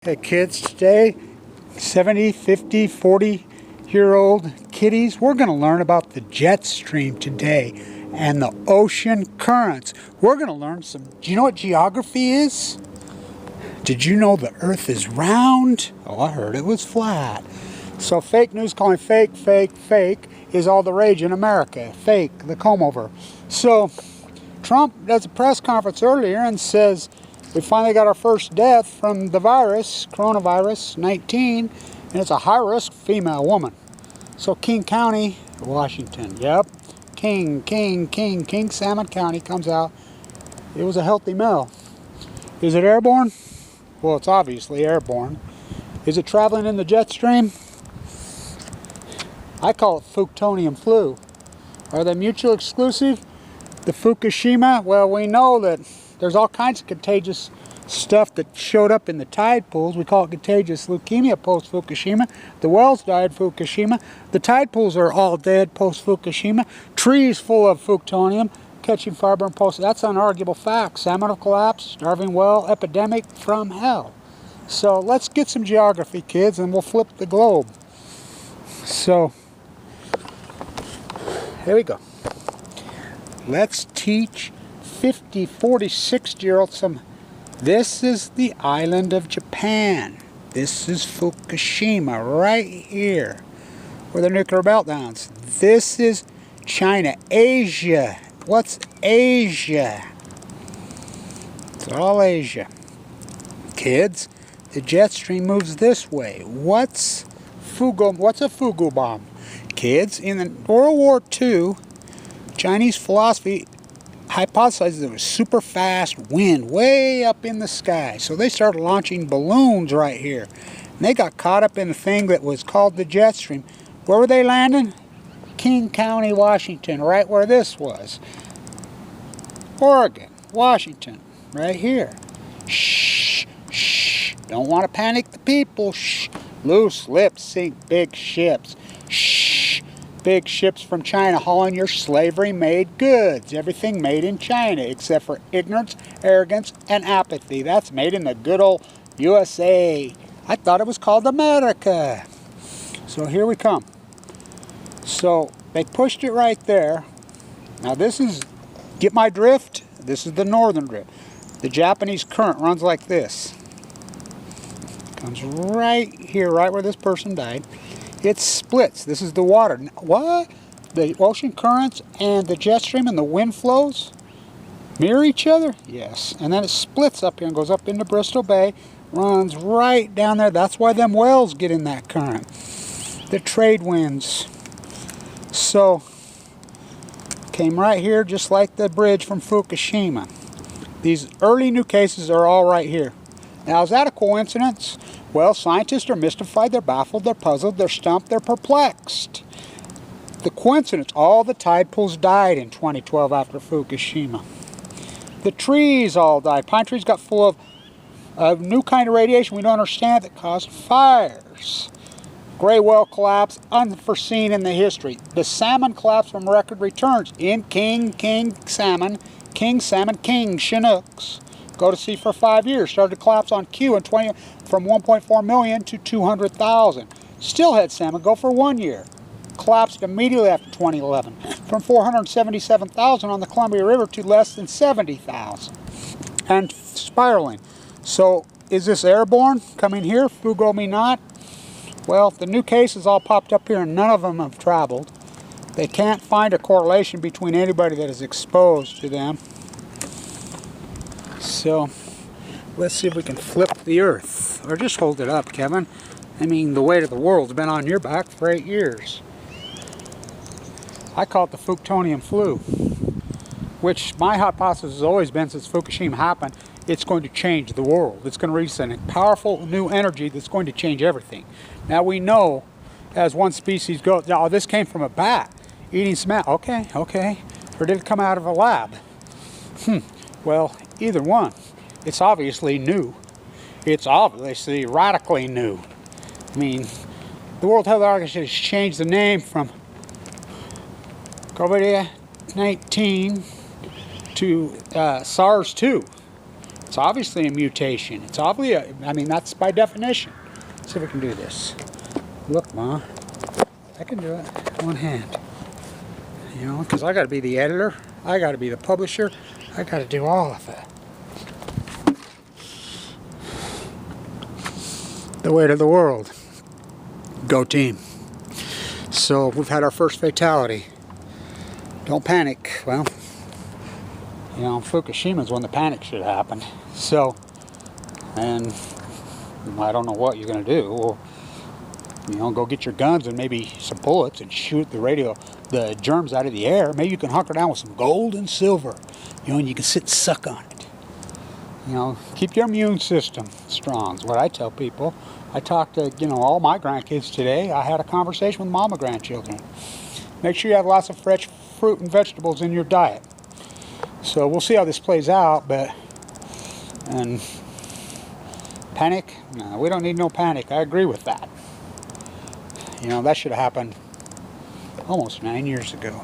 Hey kids, today 70, 50, 40-year-old kiddies, we're going to learn about the jet stream today and the ocean currents. We're going to learn some, do you know what geography is? Did you know the earth is round? Oh, I heard it was flat. So fake news calling fake is all the rage in America. Fake, the comb over. So Trump does a press conference earlier and says, we finally got our first death from the virus, coronavirus 19, and it's a high-risk female woman. So King County, Washington, yep, King Salmon County comes out. It was a healthy male. Is it airborne? Well, it's obviously airborne. Is it traveling in the jet stream? I call it Fuctonium flu. Are they mutually exclusive? The Fukushima, well, we know that there's all kinds of contagious stuff that showed up in the tide pools. We call it contagious leukemia post-Fukushima. The whales died Fukushima. The tide pools are all dead post-Fukushima. Trees full of Fuctonium catching fireborne post. That's unarguable fact. Salmon have collapsed, starving whale epidemic from hell. So let's get some geography, kids, and we'll flip the globe. So here we go. Let's teach 50, 40, 60-year-olds some. This is the island of Japan. This is Fukushima right here where the nuclear meltdowns. This is China. Asia. What's Asia? It's all Asia. Kids, the jet stream moves this way. What's FUGO? What's a FUGO bomb? Kids, in the World War II, Chinese philosophy hypothesized there was super fast wind way up in the sky. So they started launching balloons right here. And they got caught up in a thing that was called the jet stream. Where were they landing? King County, Washington, right where this was. Oregon, Washington, right here. Shh, shh. Don't want to panic the people. Shh. Loose lips sink big ships. Shh. Big ships from China hauling your slavery-made goods. Everything made in China except for ignorance, arrogance, and apathy. That's made in the good old U.S.A. I thought it was called America. So here we come. So they pushed it right there. Now this is, get my drift? This is the northern drift. The Japanese current runs like this. Comes right here, right where this person died. It splits. This is the water. What? The ocean currents and the jet stream and the wind flows mirror each other? Yes. And then it splits up here and goes up into Bristol Bay, runs right down there. That's why them whales get in that current. The trade winds. So, came right here just like the bridge from Fukushima. These early new cases are all right here. Now, is that a coincidence? Well, scientists are mystified, they're baffled, they're puzzled, they're stumped, they're perplexed. The coincidence, all the tide pools died in 2012 after Fukushima. The trees all died. Pine trees got full of a new kind of radiation we don't understand that caused fires. Gray whale collapse, unforeseen in the history. The salmon collapsed from record returns in King Salmon, King Chinooks. Go to sea for 5 years. Started to collapse on Q in from 1.4 million to 200,000. Steelhead salmon go for 1 year. Collapsed immediately after 2011 from 477,000 on the Columbia River to less than 70,000 and spiraling. So is this airborne coming here? Fugo me not. Well, the new cases all popped up here and none of them have traveled. They can't find a correlation between anybody that is exposed to them. So, let's see if we can flip the earth. Or just hold it up, Kevin. I mean, the weight of the world's been on your back for 8 years. I call it the Fuctonium flu, which my hypothesis has always been since Fukushima happened, it's going to change the world. It's going to release a powerful new energy that's going to change everything. Now we know, as one species goes, oh, this came from a bat eating some. Okay. Or did it come out of a lab? Well, either one. It's obviously new. It's obviously radically new. I mean, the World Health Organization has changed the name from COVID-19 to SARS-2. It's obviously a mutation. It's obviously, I mean, that's by definition. Let's see if we can do this. Look, Ma, I can do it one hand. You know, because I got to be the editor, I got to be the publisher, I got to do all of it. The weight of the world. Go team. So we've had our first fatality. Don't panic. Well, you know, Fukushima's when the panic should have happened. So, and I don't know what you're going to do. Well, you know, go get your guns and maybe some bullets and shoot the germs out of the air. Maybe you can hunker down with some gold and silver, you know, and you can sit and suck on it. You know, keep your immune system strong is what I tell people. I talked to, you know, all my grandkids today. I had a conversation with all my grandchildren. Make sure you have lots of fresh fruit and vegetables in your diet. So we'll see how this plays out, and panic? No, we don't need no panic. I agree with that. You know, that should have happened almost 9 years ago.